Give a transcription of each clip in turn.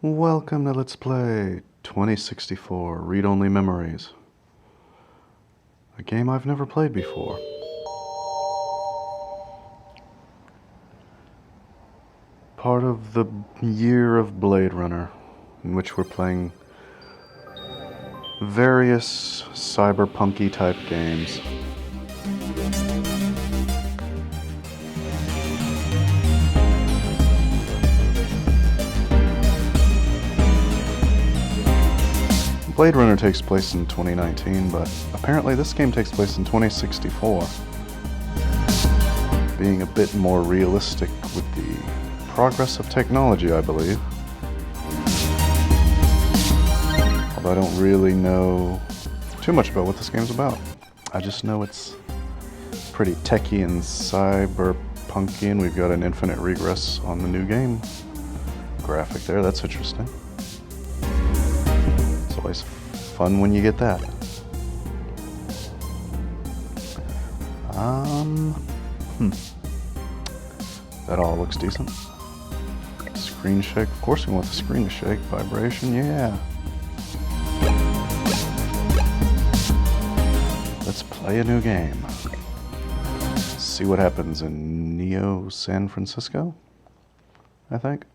Welcome to Let's Play 2064 Read-Only Memories. A game I've never played before. Part of the year of Blade Runner, in which we're playing various cyberpunky type games. Blade Runner takes place in 2019, but apparently this game takes place in 2064. Being a bit more realistic with the progress of technology, I believe. Although I don't really know too much about what this game's about. I just know it's pretty techy and cyberpunky, and we've got an infinite regress on the new game graphic there. That's interesting. It's always fun when you get that. That all looks decent. Screen shake. Of course we want the screen to shake. Vibration, yeah. Let's play a new game. See what happens in Neo San Francisco, I think.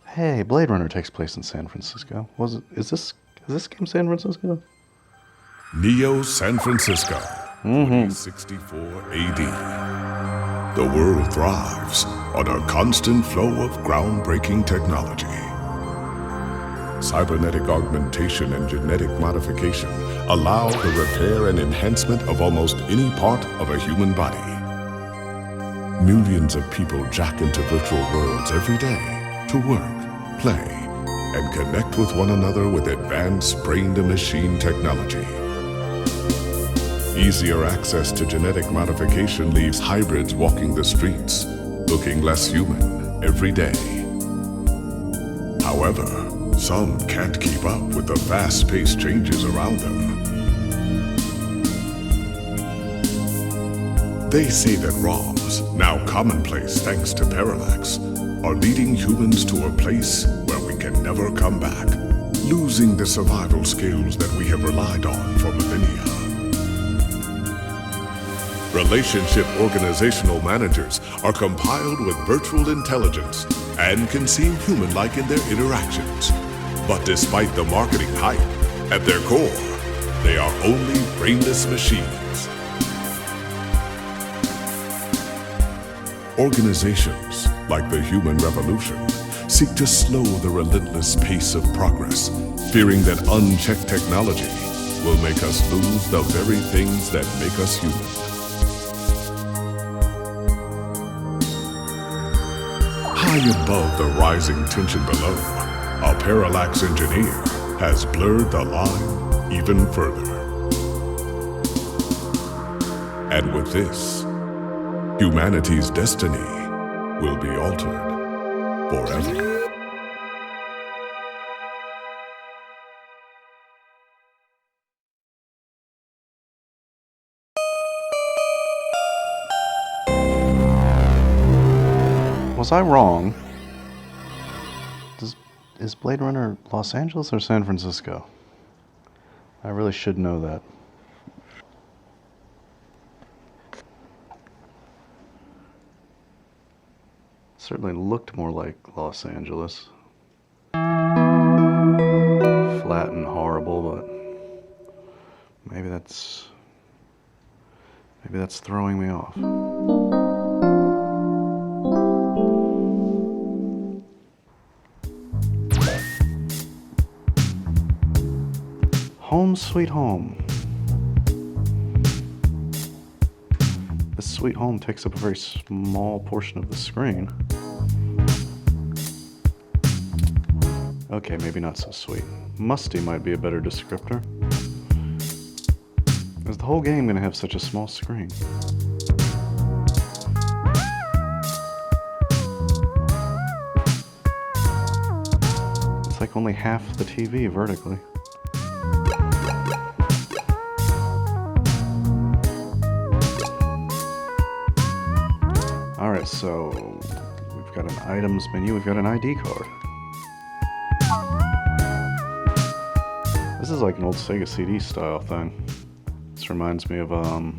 Hey, Blade Runner takes place in San Francisco. Is this game San Francisco? Neo San Francisco, 2064 AD. The world thrives on a constant flow of groundbreaking technology. Cybernetic augmentation and genetic modification allow the repair and enhancement of almost any part of a human body. Millions of people jack into virtual worlds every day to work, play, and connect with one another with advanced brain-to-machine technology. Easier access to genetic modification leaves hybrids walking the streets, looking less human every day. However, some can't keep up with the fast-paced changes around them. They say that ROMs, now commonplace thanks to Parallax, are leading humans to a place where we can never come back, losing the survival skills that we have relied on for millennia. Relationship organizational managers are compiled with virtual intelligence and can seem human-like in their interactions. But despite the marketing hype, at their core, they are only brainless machines. Organizations, like the Human Revolution, seek to slow the relentless pace of progress, fearing that unchecked technology will make us lose the very things that make us human. High above the rising tension below, a Parallax engineer has blurred the line even further. And with this, humanity's destiny will be altered forever. Was I wrong? Is Blade Runner Los Angeles or San Francisco? I really should know that. Certainly looked more like Los Angeles. Flat and horrible, but maybe that's throwing me off. Home Sweet Home. This sweet home takes up a very small portion of the screen. Okay, maybe not so sweet. Musty might be a better descriptor. Is the whole game gonna have such a small screen? It's like only half the TV vertically. Alright, so we've We've got an items menu. We've got an ID card. This is like an old Sega CD style thing. This reminds me of well,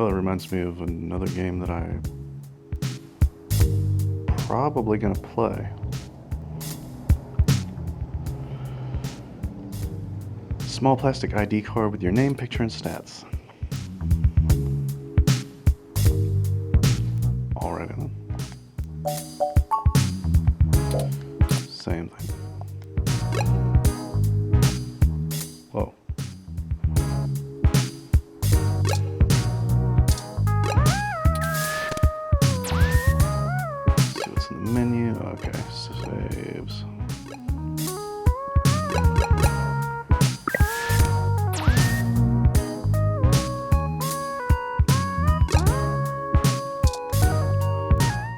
it reminds me of another game that I probably gonna play. Small plastic ID card with your name, picture, and stats. Alrighty then. Same thing. Whoa. See what's in the menu. Okay, saves.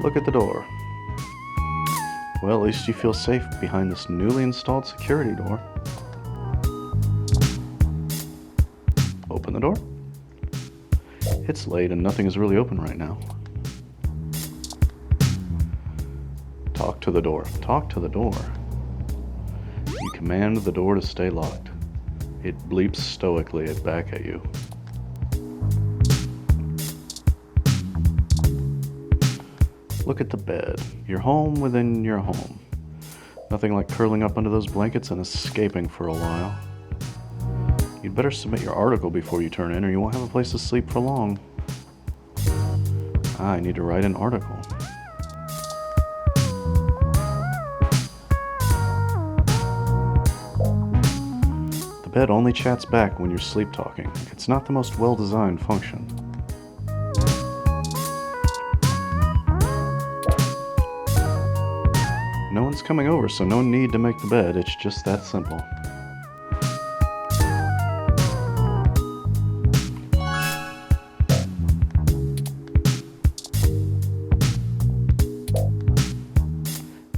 Look at the door. Well, at least you feel safe behind this newly installed security door. Open the door. It's late and nothing is really open right now. Talk to the door. Talk to the door. You command the door to stay locked. It bleeps stoically back at you. Look at the bed. Your home within your home. Nothing like curling up under those blankets and escaping for a while. You'd better submit your article before you turn in or you won't have a place to sleep for long. I need to write an article. The bed only chats back when you're sleep talking. It's not the most well-designed function. No one's coming over, so no need to make the bed. It's just that simple.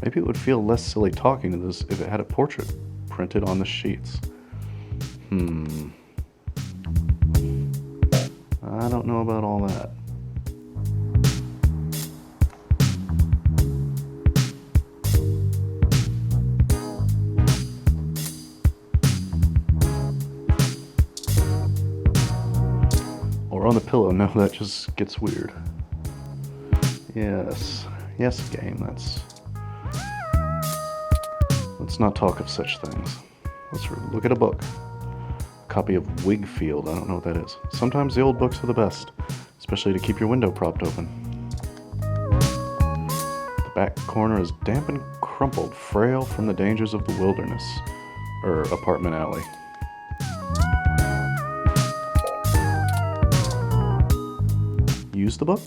Maybe it would feel less silly talking to this if it had a portrait printed on the sheets. I don't know about all that. On the pillow. No, that just gets weird. Yes, game. Let's not talk of such things. Let's look at a book. A copy of Wigfield. I don't know what that is. Sometimes the old books are the best, especially to keep your window propped open. The back corner is damp and crumpled, frail from the dangers of the wilderness, apartment alley. Use the book?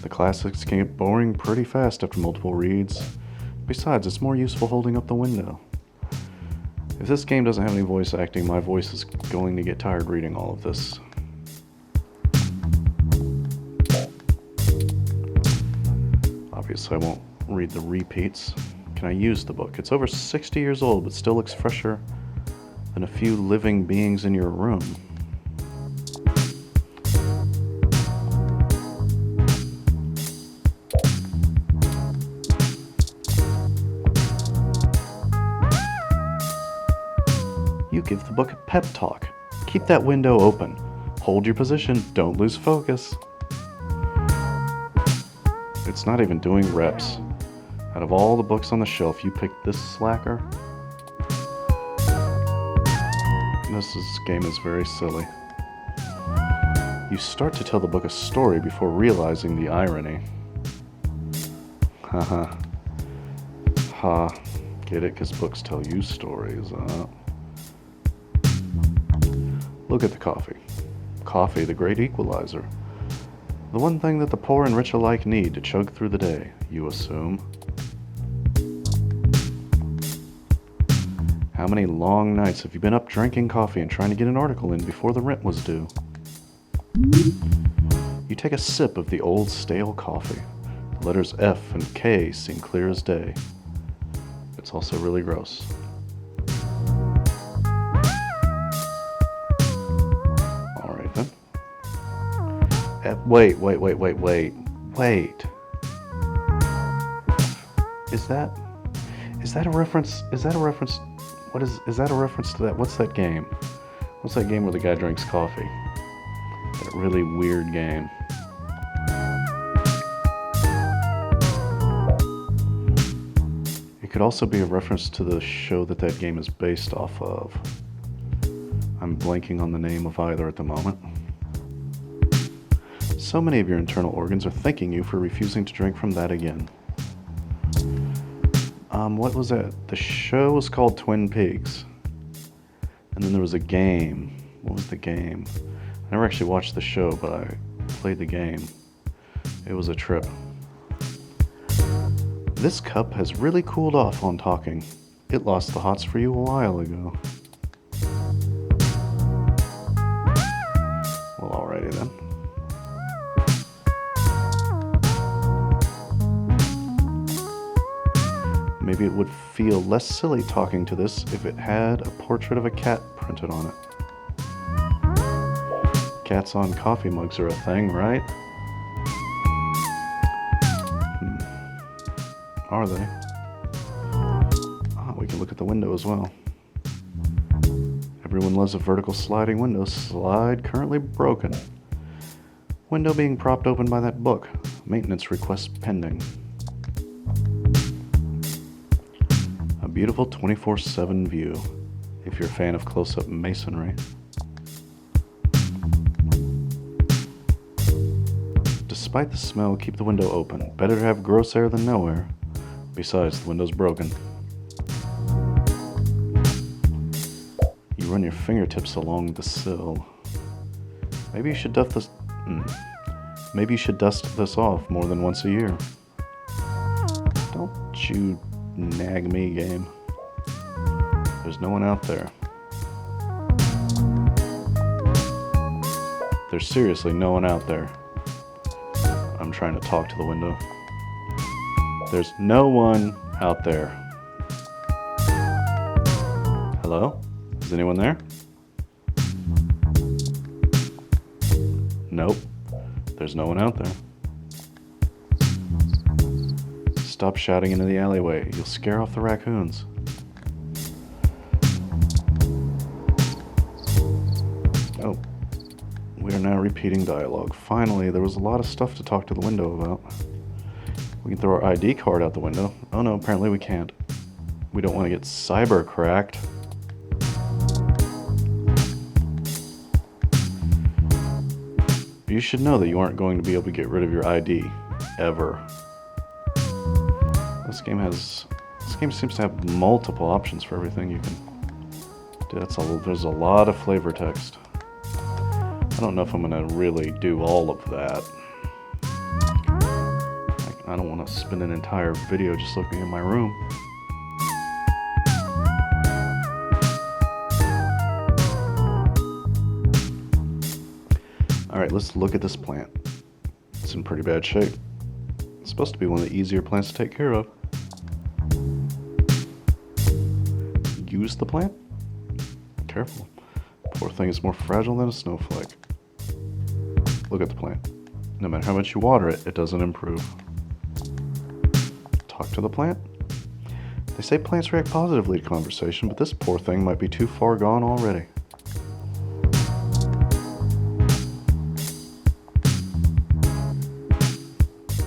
The classics can get boring pretty fast after multiple reads. Besides, it's more useful holding up the window. If this game doesn't have any voice acting, my voice is going to get tired reading all of this. Obviously, I won't read the repeats. Can I use the book? It's over 60 years old, but still looks fresher than a few living beings in your room. You give the book a pep talk. Keep that window open. Hold your position. Don't lose focus. It's not even doing reps. Out of all the books on the shelf, you picked this slacker. This game is very silly. You start to tell the book a story before realizing the irony. Haha. Ha. Get it? Because books tell you stories. Look at the coffee. Coffee, the great equalizer. The one thing that the poor and rich alike need to chug through the day, you assume. How many long nights have you been up drinking coffee and trying to get an article in before the rent was due? You take a sip of the old stale coffee. The letters F and K seem clear as day. It's also really gross. Wait. Is that a reference? Is that a reference? Is that a reference to that? What's that game? What's that game where the guy drinks coffee? That really weird game. It could also be a reference to the show that game is based off of. I'm blanking on the name of either at the moment. So many of your internal organs are thanking you for refusing to drink from that again. What was that? The show was called Twin Peaks. And then there was a game. What was the game? I never actually watched the show, but I played the game. It was a trip. This cup has really cooled off on talking. It lost the hots for you a while ago. Well, alrighty then. Maybe it would feel less silly talking to this if it had a portrait of a cat printed on it. Cats on coffee mugs are a thing, right? Are they? We can look at the window as well. Everyone loves a vertical sliding window. Slide currently broken. Window being propped open by that book. Maintenance request pending. A beautiful 24/7 view, if you're a fan of close-up masonry. Despite the smell, keep the window open. Better to have gross air than no air. Besides, the window's broken. You run your fingertips along the sill. Maybe you should dust this off more than once a year. Don't you nag me, game. There's no one out there. There's seriously no one out there. I'm trying to talk to the window. There's no one out there. Hello? Is anyone there? Nope. There's no one out there. Stop shouting into the alleyway. You'll scare off the raccoons. Oh. We are now repeating dialogue. Finally, there was a lot of stuff to talk to the window about. We can throw our ID card out the window. Oh no, apparently we can't. We don't want to get cyber cracked. You should know that you aren't going to be able to get rid of your ID. Ever. This game seems to have multiple options for everything you can do. There's a lot of flavor text. I don't know if I'm going to really do all of that. I don't want to spend an entire video just looking in my room. Alright, let's look at this plant. It's in pretty bad shape. It's supposed to be one of the easier plants to take care of. Use the plant? Careful. Poor thing is more fragile than a snowflake. Look at the plant. No matter how much you water it, it doesn't improve. Talk to the plant? They say plants react positively to conversation, but this poor thing might be too far gone already.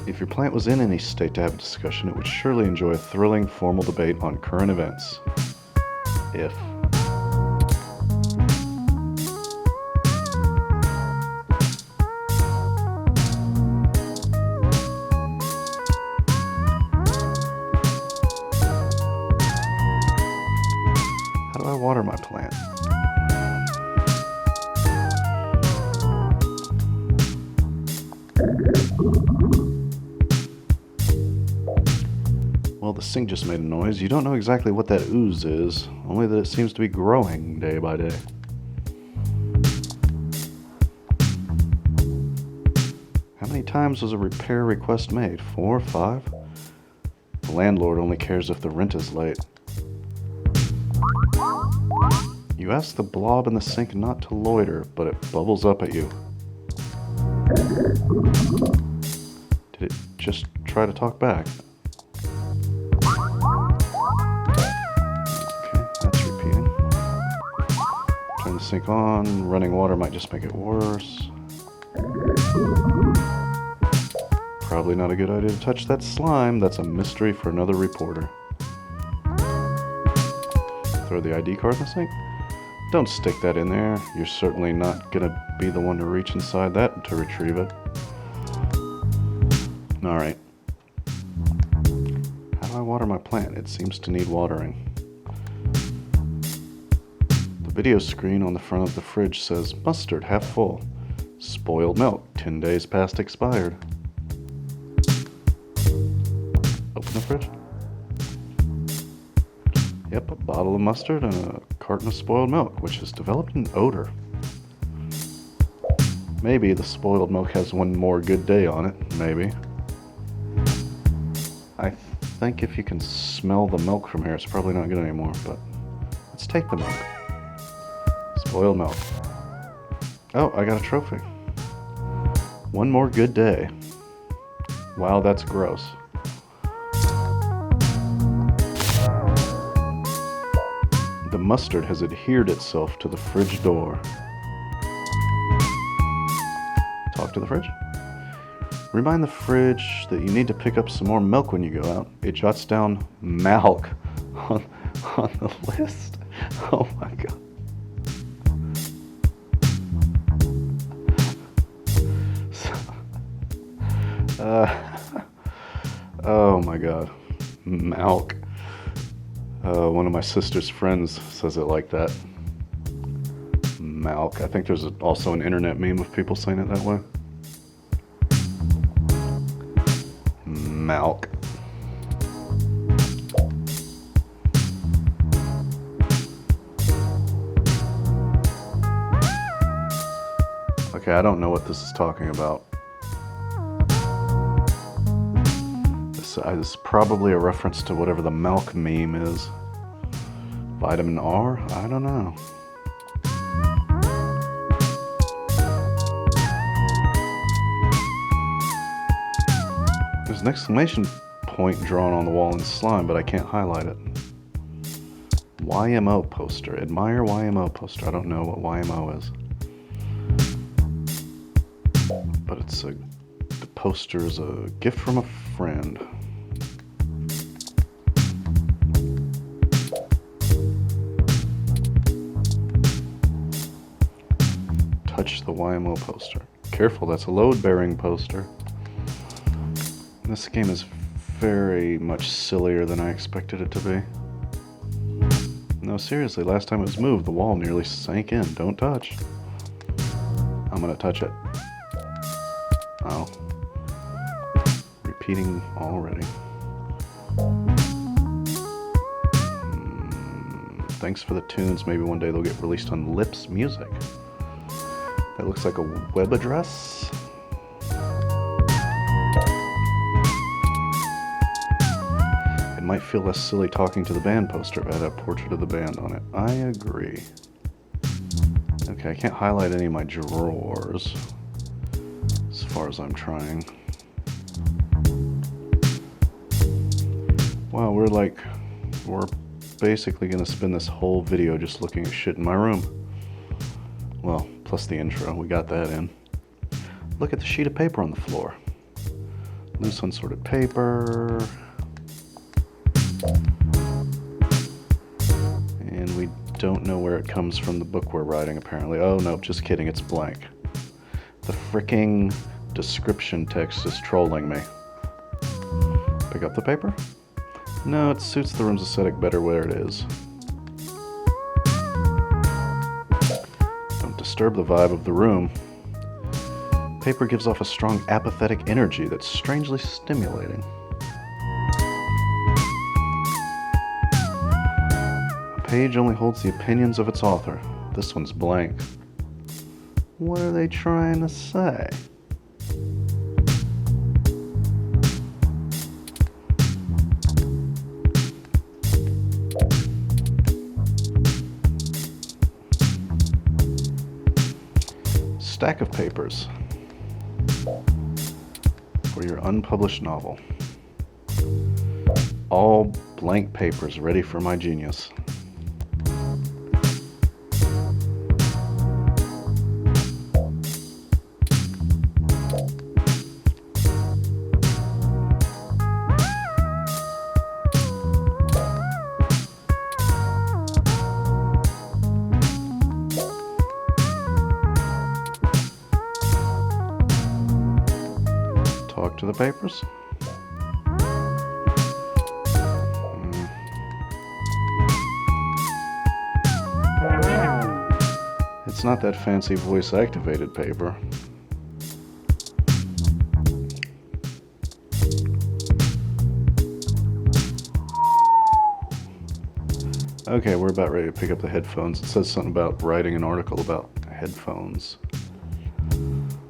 If your plant was in any state to have a discussion, it would surely enjoy a thrilling, formal debate on current events. If. How do I water my plant? Well, the sink just made a noise. You don't know exactly what that ooze is, only that it seems to be growing day by day. How many times was a repair request made? 4 or 5? The landlord only cares if the rent is late. You ask the blob in the sink not to loiter, but it bubbles up at you. Did it just try to talk back? Okay, that's repeating. Turn the sink on. Running water might just make it worse. Probably not a good idea to touch that slime. That's a mystery for another reporter. Throw the ID card in the sink? Don't stick that in there. You're certainly not gonna be the one to reach inside that to retrieve it. Alright. How do I water my plant? It seems to need watering. The video screen on the front of the fridge says mustard half full. Spoiled milk, 10 days past expired. Open the fridge. Yep, a bottle of mustard and a carton of spoiled milk, which has developed an odor. Maybe the spoiled milk has one more good day on it, maybe. I think if you can smell the milk from here, it's probably not good anymore, but let's take the milk. Spoiled milk. Oh, I got a trophy. One more good day. Wow, that's gross. The mustard has adhered itself to the fridge door. Talk to the fridge. Remind the fridge that you need to pick up some more milk when you go out. It jots down milk on the list. Oh my god. Oh my god. Milk. One of my sister's friends says it like that. Milk. I think there's also an internet meme of people saying it that way. Milk. Okay, I don't know what this is talking about. This is probably a reference to whatever the milk meme is. Vitamin R? I don't know. There's an exclamation point drawn on the wall in slime, but I can't highlight it. YMO poster. Admire YMO poster. I don't know what YMO is. But the poster is a gift from a friend. Touch the YMO poster. Careful, that's a load-bearing poster. This game is very much sillier than I expected it to be. No, seriously, last time it was moved, the wall nearly sank in. Don't touch. I'm gonna touch it. Oh. Repeating already. Thanks for the tunes. Maybe one day they'll get released on Lips Music. That looks like a web address. It might feel less silly talking to the band poster if I had a portrait of the band on it. I agree. Okay, I can't highlight any of my drawers as far as I'm trying. Wow, we're basically gonna spend this whole video just looking at shit in my room. Well, plus the intro, we got that in. Look at the sheet of paper on the floor. Loose unsorted paper. And we don't know where it comes from the book we're writing, apparently. Oh no, just kidding, it's blank. The fricking description text is trolling me. Pick up the paper? No, it suits the room's aesthetic better where it is. Don't disturb the vibe of the room. Paper gives off a strong apathetic energy that's strangely stimulating. A page only holds the opinions of its author. This one's blank. What are they trying to say? Stack of papers. for your unpublished novel. All blank papers ready for my genius. Talk to the papers. It's not that fancy voice-activated paper. Okay, we're about ready to pick up the headphones. It says something about writing an article about headphones.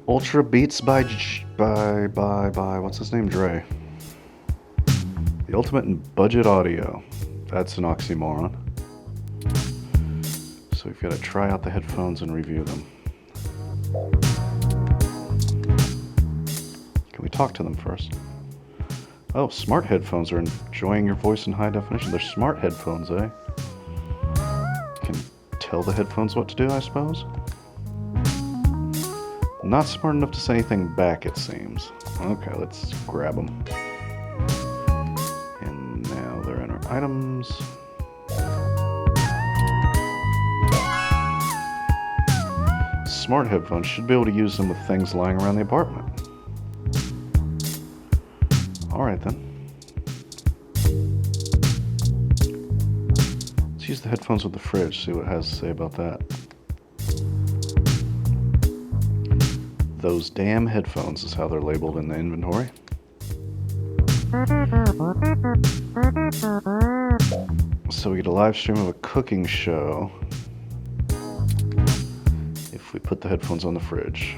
Ultra Beats by what's his name? Dre. The ultimate in budget audio. That's an oxymoron. So we've got to try out the headphones and review them. Can we talk to them first? Oh, smart headphones are enjoying your voice in high definition. They're smart headphones, eh? Can tell the headphones what to do, I suppose? Not smart enough to say anything back, it seems. Okay, let's grab them. And now they're in our items. Smart headphones should be able to use them with things lying around the apartment. Alright then. Let's use the headphones with the fridge, see what it has to say about that. Those damn headphones is how they're labeled in the inventory. So we get a live stream of a cooking show if we put the headphones on the fridge.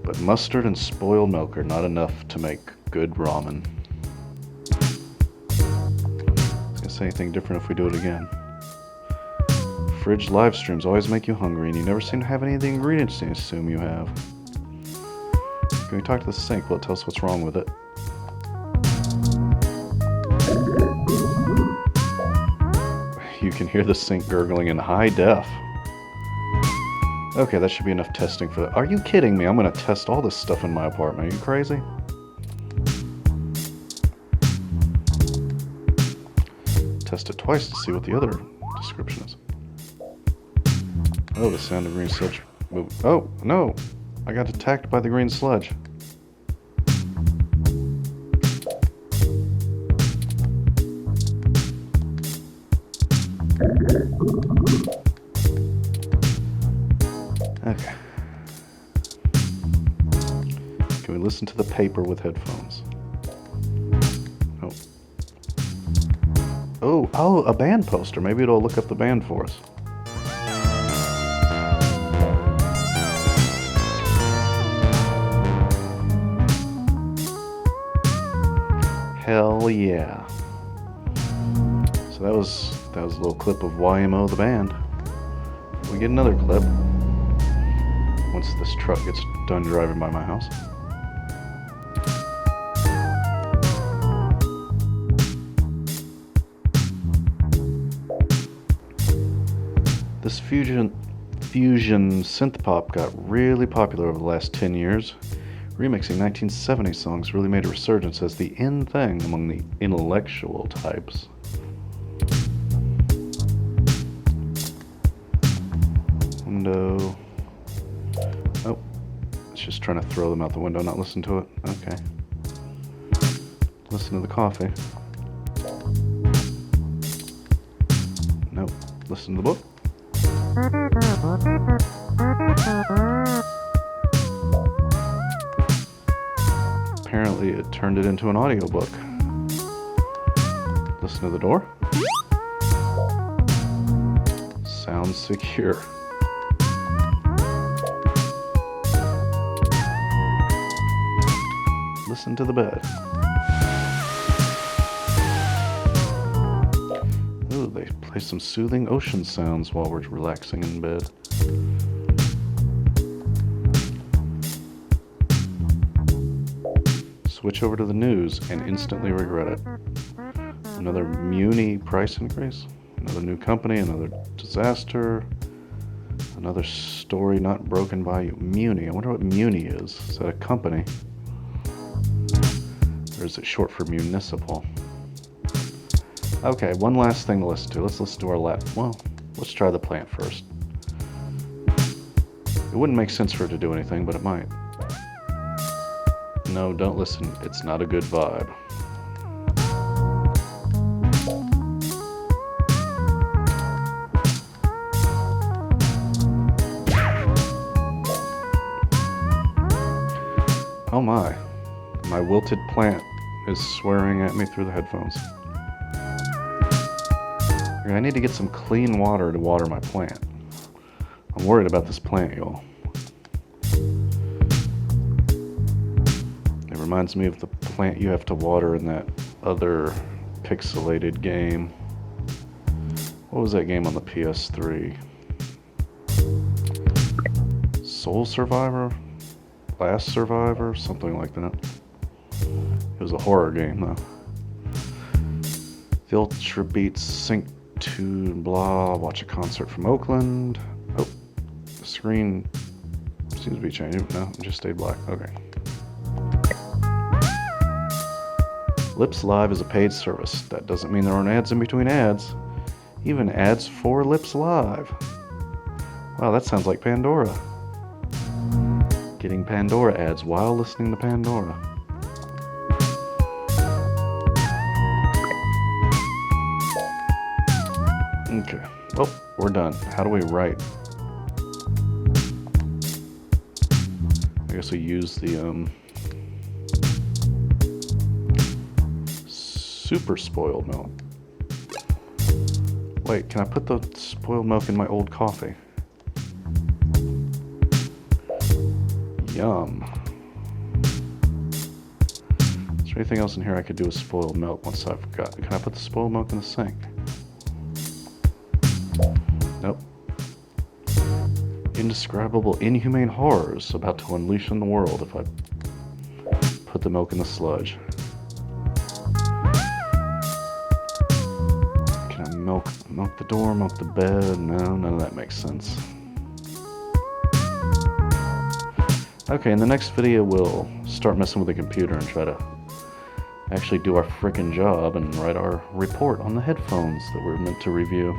But mustard and spoiled milk are not enough to make good ramen. I was gonna say anything different if we do it again. Fridge live streams always make you hungry, and you never seem to have any of the ingredients you assume you have. Can we talk to the sink? Will it tell us what's wrong with it? You can hear the sink gurgling in high def. Okay, that should be enough testing for that. Are you kidding me? I'm going to test all this stuff in my apartment. Are you crazy? Test it twice to see what the other description is. Oh, the sound of green sludge. Oh, no. I got attacked by the green sludge. Okay. Can we listen to the paper with headphones? Oh, a band poster. Maybe it'll look up the band for us. Hell yeah. So that was a little clip of YMO the band. We get another clip once this truck gets done driving by my house. This fusion synth pop got really popular over the last 10 years. Remixing 1970s songs really made a resurgence as the in thing among the intellectual types. Window. Oh, it's just trying to throw them out the window, not listen to it. Okay. Listen to the coffee. Nope. Listen to the book. Apparently it turned it into an audiobook. Listen to the door. Sounds secure. Listen to the bed. Ooh, they play some soothing ocean sounds while we're relaxing in bed. switch over to the news and instantly regret it. Another Muni price increase, another new company, another disaster, another story not broken by you. Muni, I wonder what Muni is. Is that a company? Or is it short for municipal? Okay, one last thing to listen to. Let's listen to our well, let's try the plant first. It wouldn't make sense for it to do anything, but it might. No, don't listen. It's not a good vibe. Oh my. My wilted plant is swearing at me through the headphones. I need to get some clean water to water my plant. I'm worried about this plant, y'all. It reminds me of the plant you have to water in that other pixelated game. What was that game on the PS3? Soul Survivor? Last Survivor? Something like that. It was a horror game, though. Filter beats sync to blah. Watch a concert from Oakland. Oh, the screen seems to be changing. No, it just stayed black. Okay. Lips Live is a paid service. That doesn't mean there aren't ads in between ads. Even ads for Lips Live. Wow, that sounds like Pandora. Getting Pandora ads while listening to Pandora. Okay. Oh, we're done. How do we write? I guess we use the super spoiled milk. Wait, can I put the spoiled milk in my old coffee? Yum. Is there anything else in here I could do with spoiled milk once I've got? Can I put the spoiled milk in the sink? Nope. Indescribable, inhumane horrors about to unleash on the world if I put the milk in the sludge. Can I milk the door, milk the bed? No, none of that makes sense. Okay, in the next video we'll start messing with the computer and try to actually do our frickin' job and write our report on the headphones that we're meant to review.